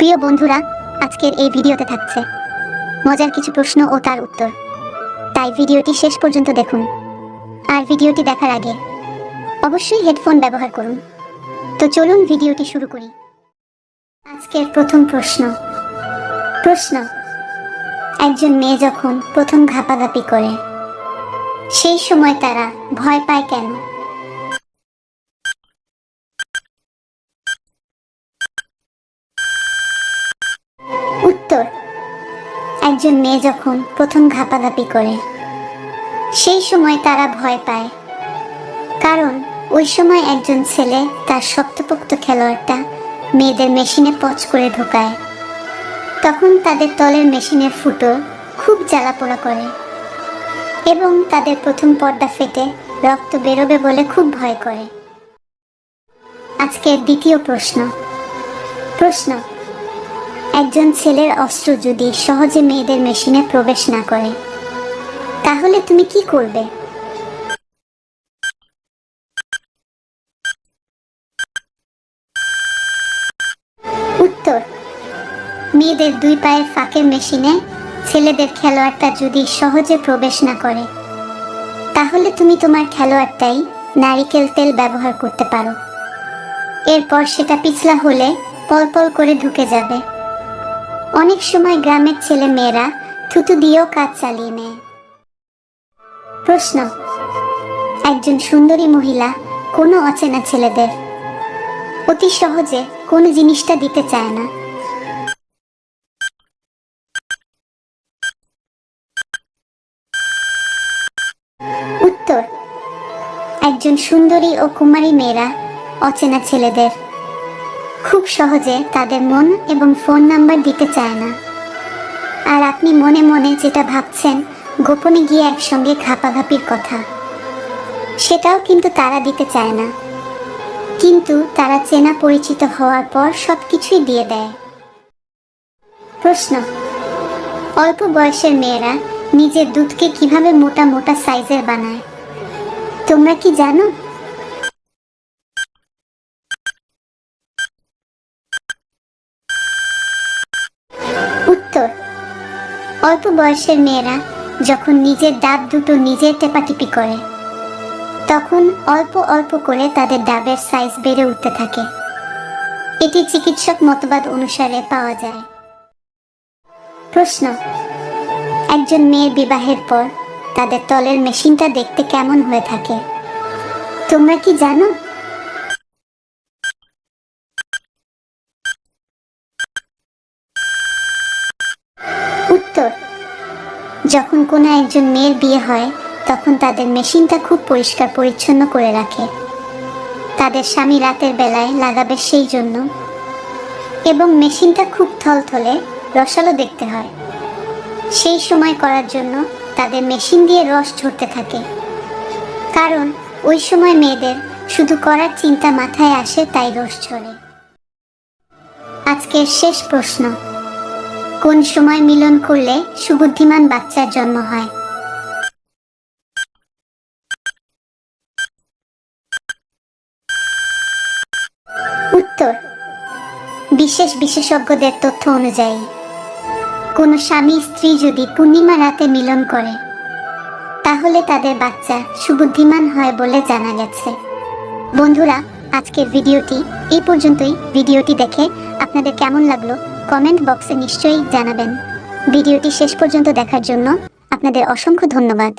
প্রিয় বন্ধুরা, আজকের এই ভিডিওতে থাকছে মজার কিছু প্রশ্ন ও তার উত্তর। তাই ভিডিওটি শেষ পর্যন্ত দেখুন। আর ভিডিওটি দেখার আগে অবশ্যই হেডফোন ব্যবহার করুন। তো চলুন ভিডিওটি শুরু করি। আজকের প্রথম প্রশ্ন, একজন মেয়ে যখন প্রথম ঘাপাঘাপি করে সেই সময় তারা ভয় পায় কেন? উত্তর, একজন মেয়ে যখন প্রথম ঘাপাঘাপি করে সেই সময় তারা ভয় পায় কারণ ওই সময় একজন ছেলে তার শক্তপোক্ত খেলোয়াড়টা মেয়েদের মেশিনে পচ করে ঢোকায়। তখন তাদের তলের মেশিনের ফুটো খুব জ্বালাপোড়া করে এবং তাদের প্রথম পর্দা ফেটে রক্ত বেরোবে বলে খুব ভয় করে। আজকের দ্বিতীয় প্রশ্ন, একজন ছেলের অস্ত্র যদি সহজে মেয়েদের মেশিনে প্রবেশ না করে তাহলে তুমি কি করবে? উত্তর, মেয়েদের দুই পায়ের ফাঁকের মেশিনে ছেলেদের খেলোয়াড়টা যদি সহজে প্রবেশ না করে তাহলে তুমি তোমার খেলোয়াড়টাই নারিকেল তেল ব্যবহার করতে পারো। এরপর সেটা পিছলা হলে পলপল করে ঢুকে যাবে। অনেক সময় গ্রামের ছেলে মেয়েরা থুতু দিয়েও কাজ চালিয়ে নেয়। প্রশ্ন, একজন সুন্দরী মহিলা কোনো অচেনা ছেলেদের অতি সহজে কোন জিনিসটা দিতে চায় না? উত্তর, একজন সুন্দরী ও কুমারী মেয়েরা অচেনা ছেলেদের খুব সহজে তাদের মন এবং ফোন নাম্বার দিতে চায় না। আর আপনি মনে মনে যেটা ভাবছেন গোপনে গিয়ে একসঙ্গে ঘাপাঘাপির কথা, সেটাও কিন্তু তারা দিতে চায় না, কিন্তু তারা চেনা পরিচিত হওয়ার পর সবকিছুই দিয়ে দেয়। প্রশ্ন, অল্প বয়সের মেয়েরা নিজের দুধকে কিভাবে মোটা মোটা সাইজের বানায় তোমরা কি জানো? উত্তর, অল্প বয়সের মেয়েরা যখন নিজের দাঁত দুটো নিজে টেপাটিপি করে তখন অল্প অল্প করে তাদের ডাবের সাইজ বেড়ে উঠতে থাকে। এটি চিকিৎসক মতবাদ অনুসারে পাওয়া যায়। প্রশ্ন, একজন মেয়ের বিবাহের পর তাদের তলের মেশিনটা দেখতে কেমন হয়ে থাকে তোমরা কি জানো? উত্তর, যখন কোনো একজন মেয়ের বিয়ে হয় তখন তাদের মেশিনটা খুব পরিষ্কার পরিচ্ছন্ন করে রাখে। তাদের স্বামী রাতের বেলায় লাগাবে সেই জন্য, এবং মেশিনটা খুব থলথলে রসালো দেখতে হয়। সেই সময় করার জন্য তাদের মেশিন দিয়ে রস ঝরতে থাকে, কারণ ওই সময় মেয়েদের শুধু করার চিন্তা মাথায় আসে, তাই রস ঝরে। আজকের শেষ প্রশ্ন, কোন সময় মিলন করলে সুবুদ্ধিমান বাচ্চার জন্ম হয়? উত্তর, বিশেষজ্ঞদের তথ্য অনুযায়ী কোনো স্বামী স্ত্রী যদি পূর্ণিমা রাতে মিলন করে তাহলে তাদের বাচ্চা সুবুদ্ধিমান হয় বলে জানা গেছে। বন্ধুরা, আজকের ভিডিওটি এই পর্যন্তই। ভিডিওটি দেখে আপনাদের কেমন লাগলো কমেন্ট বক্সে নিশ্চয়ই জানাবেন। ভিডিওটি শেষ পর্যন্ত দেখার জন্য আপনাদের অসংখ্য ধন্যবাদ।